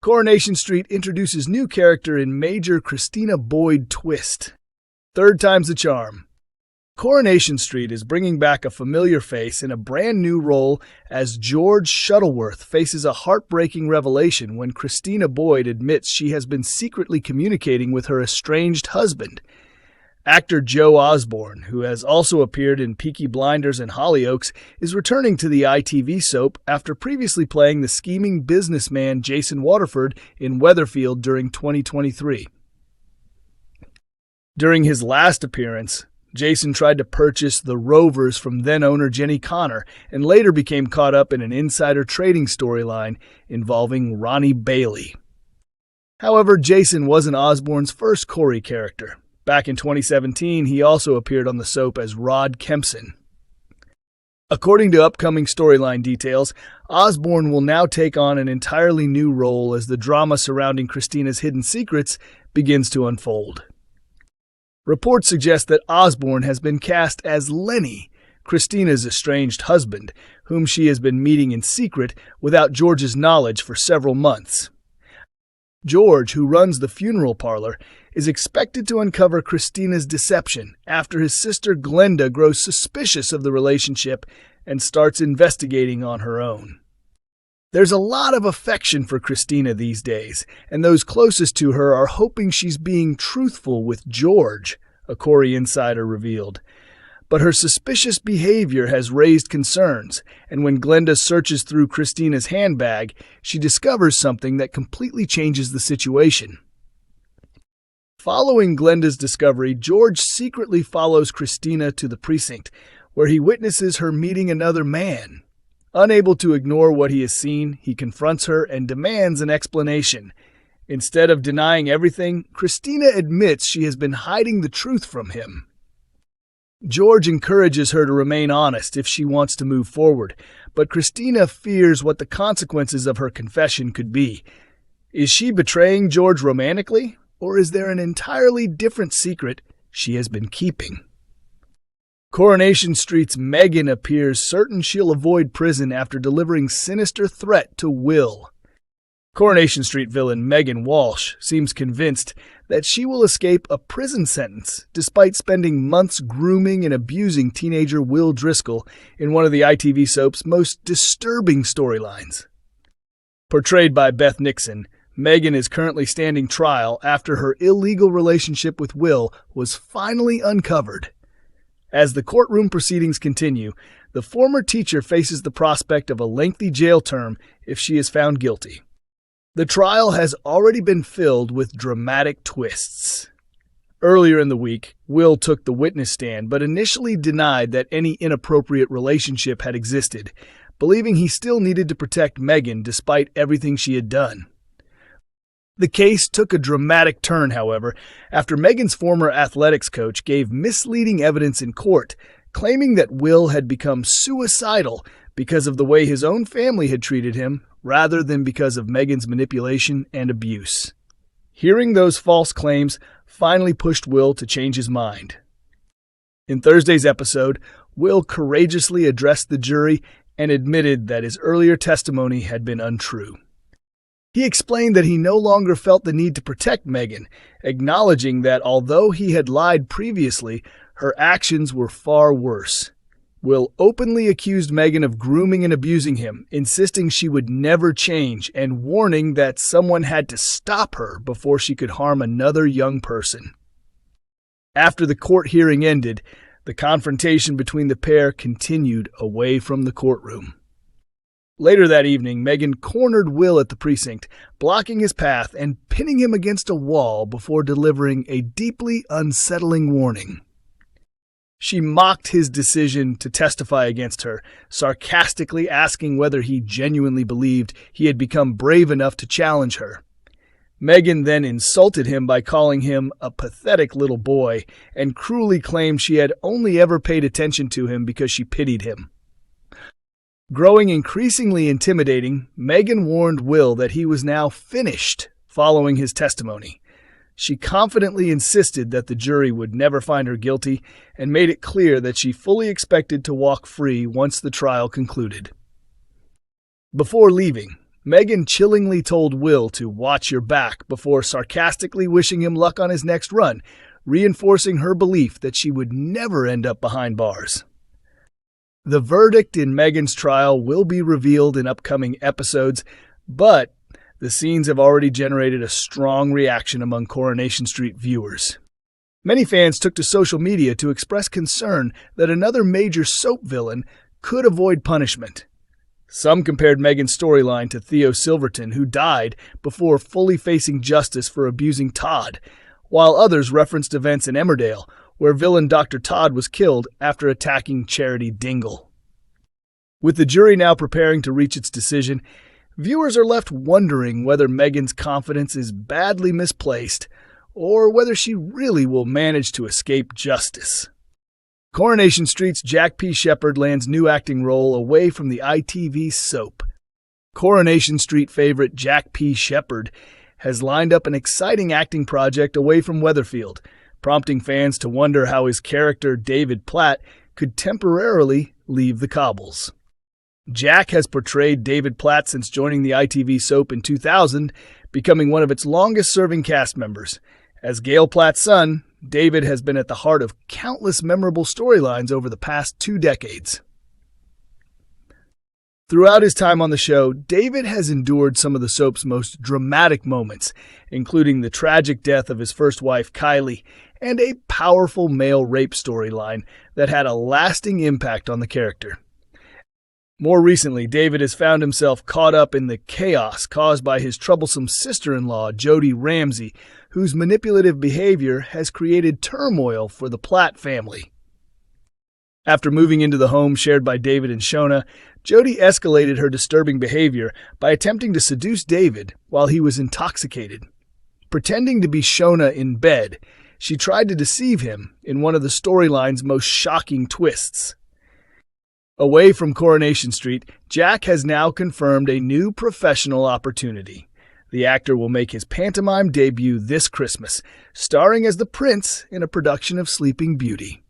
Coronation Street introduces new character in major Christina Boyd twist. Third time's the charm. Coronation Street is bringing back a familiar face in a brand new role as George Shuttleworth faces a heartbreaking revelation when Christina Boyd admits she has been secretly communicating with her estranged husband. Actor Joe Osborne, who has also appeared in Peaky Blinders and Hollyoaks, is returning to the ITV soap after previously playing the scheming businessman Jason Waterford in Weatherfield during 2023. During his last appearance, Jason tried to purchase the Rovers from then-owner Jenny Connor and later became caught up in an insider trading storyline involving Ronnie Bailey. However, Jason wasn't Osborne's first Corrie character. Back in 2017, he also appeared on the soap as Rod Kempson. According to upcoming storyline details, Osborne will now take on an entirely new role as the drama surrounding Christina's hidden secrets begins to unfold. Reports suggest that Osborne has been cast as Lenny, Christina's estranged husband, whom she has been meeting in secret without George's knowledge for several months. George, who runs the funeral parlor, is expected to uncover Christina's deception after his sister Glenda grows suspicious of the relationship and starts investigating on her own. There's a lot of affection for Christina these days, and those closest to her are hoping she's being truthful with George, a Corrie insider revealed. But her suspicious behavior has raised concerns, and when Glenda searches through Christina's handbag, she discovers something that completely changes the situation. Following Glenda's discovery, George secretly follows Christina to the precinct, where he witnesses her meeting another man. Unable to ignore what he has seen, he confronts her and demands an explanation. Instead of denying everything, Christina admits she has been hiding the truth from him. George encourages her to remain honest if she wants to move forward, but Christina fears what the consequences of her confession could be. Is she betraying George romantically, or is there an entirely different secret she has been keeping? Coronation Street's Megan appears certain she'll avoid prison after delivering sinister threat to Will. Coronation Street villain Megan Walsh seems convinced that she will escape a prison sentence despite spending months grooming and abusing teenager Will Driscoll in one of the ITV soap's most disturbing storylines. Portrayed by Beth Nixon, Megan is currently standing trial after her illegal relationship with Will was finally uncovered. As the courtroom proceedings continue, the former teacher faces the prospect of a lengthy jail term if she is found guilty. The trial has already been filled with dramatic twists. Earlier in the week, Will took the witness stand but initially denied that any inappropriate relationship had existed, believing he still needed to protect Megan despite everything she had done. The case took a dramatic turn, however, after Megan's former athletics coach gave misleading evidence in court, claiming that Will had become suicidal because of the way his own family had treated him, rather than because of Megan's manipulation and abuse. Hearing those false claims finally pushed Will to change his mind. In Thursday's episode, Will courageously addressed the jury and admitted that his earlier testimony had been untrue. He explained that he no longer felt the need to protect Megan, acknowledging that although he had lied previously, her actions were far worse. Will openly accused Megan of grooming and abusing him, insisting she would never change and warning that someone had to stop her before she could harm another young person. After the court hearing ended, the confrontation between the pair continued away from the courtroom. Later that evening, Megan cornered Will at the precinct, blocking his path and pinning him against a wall before delivering a deeply unsettling warning. She mocked his decision to testify against her, sarcastically asking whether he genuinely believed he had become brave enough to challenge her. Megan then insulted him by calling him a pathetic little boy and cruelly claimed she had only ever paid attention to him because she pitied him. Growing increasingly intimidating, Megan warned Will that he was now finished following his testimony. She confidently insisted that the jury would never find her guilty and made it clear that she fully expected to walk free once the trial concluded. Before leaving, Megan chillingly told Will to watch your back before sarcastically wishing him luck on his next run, reinforcing her belief that she would never end up behind bars. The verdict in Megan's trial will be revealed in upcoming episodes, but the scenes have already generated a strong reaction among Coronation Street viewers. Many fans took to social media to express concern that another major soap villain could avoid punishment. Some compared Megan's storyline to Theo Silverton, who died before fully facing justice for abusing Todd, while others referenced events in Emmerdale, where villain Dr. Todd was killed after attacking Charity Dingle. With the jury now preparing to reach its decision, viewers are left wondering whether Megan's confidence is badly misplaced or whether she really will manage to escape justice. Coronation Street's Jack P. Shepherd lands new acting role away from the ITV soap. Coronation Street favorite Jack P. Shepherd has lined up an exciting acting project away from Weatherfield, prompting fans to wonder how his character David Platt could temporarily leave the cobbles. Jack has portrayed David Platt since joining the ITV soap in 2000, becoming one of its longest-serving cast members. As Gail Platt's son, David has been at the heart of countless memorable storylines over the past 2 decades. Throughout his time on the show, David has endured some of the soap's most dramatic moments, including the tragic death of his first wife, Kylie, and a powerful male rape storyline that had a lasting impact on the character. More recently, David has found himself caught up in the chaos caused by his troublesome sister-in-law, Jody Ramsey, whose manipulative behavior has created turmoil for the Platt family. After moving into the home shared by David and Shona, Jody escalated her disturbing behavior by attempting to seduce David while he was intoxicated. Pretending to be Shona in bed, she tried to deceive him in one of the storyline's most shocking twists. Away from Coronation Street, Jack has now confirmed a new professional opportunity. The actor will make his pantomime debut this Christmas, starring as the prince in a production of Sleeping Beauty.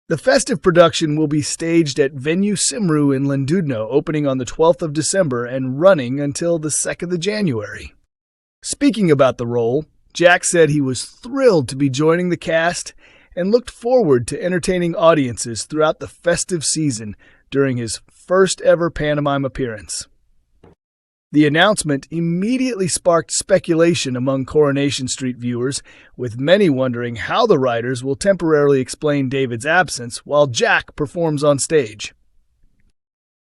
The festive production will be staged at Venue Cymru in Llandudno, opening on the 12th of December and running until the 2nd of January. Speaking about the role, Jack said he was thrilled to be joining the cast and looked forward to entertaining audiences throughout the festive season during his first ever pantomime appearance. The announcement immediately sparked speculation among Coronation Street viewers, with many wondering how the writers will temporarily explain David's absence while Jack performs on stage.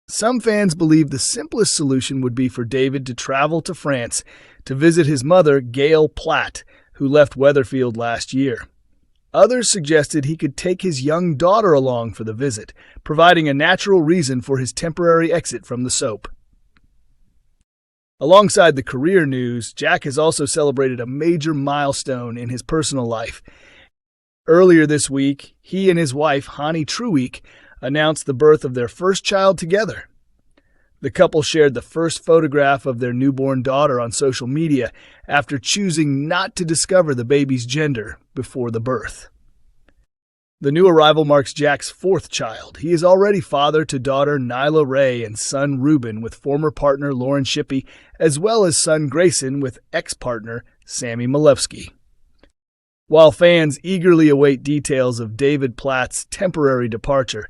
Some fans believe the simplest solution would be for David to travel to France to visit his mother, Gail Platt, who left Weatherfield last year. Others suggested he could take his young daughter along for the visit, providing a natural reason for his temporary exit from the soap. Alongside the career news, Jack has also celebrated a major milestone in his personal life. Earlier this week, he and his wife, Hani Truweek, announced the birth of their first child together. The couple shared the first photograph of their newborn daughter on social media after choosing not to discover the baby's gender before the birth. The new arrival marks Jack's 4th child. He is already father to daughter Nyla Ray and son Ruben with former partner Lauren Shippey, as well as son Grayson with ex-partner Sammy Malevsky. While fans eagerly await details of David Platt's temporary departure,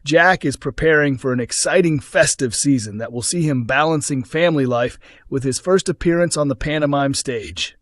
Jack is preparing for an exciting festive season that will see him balancing family life with his first appearance on the pantomime stage.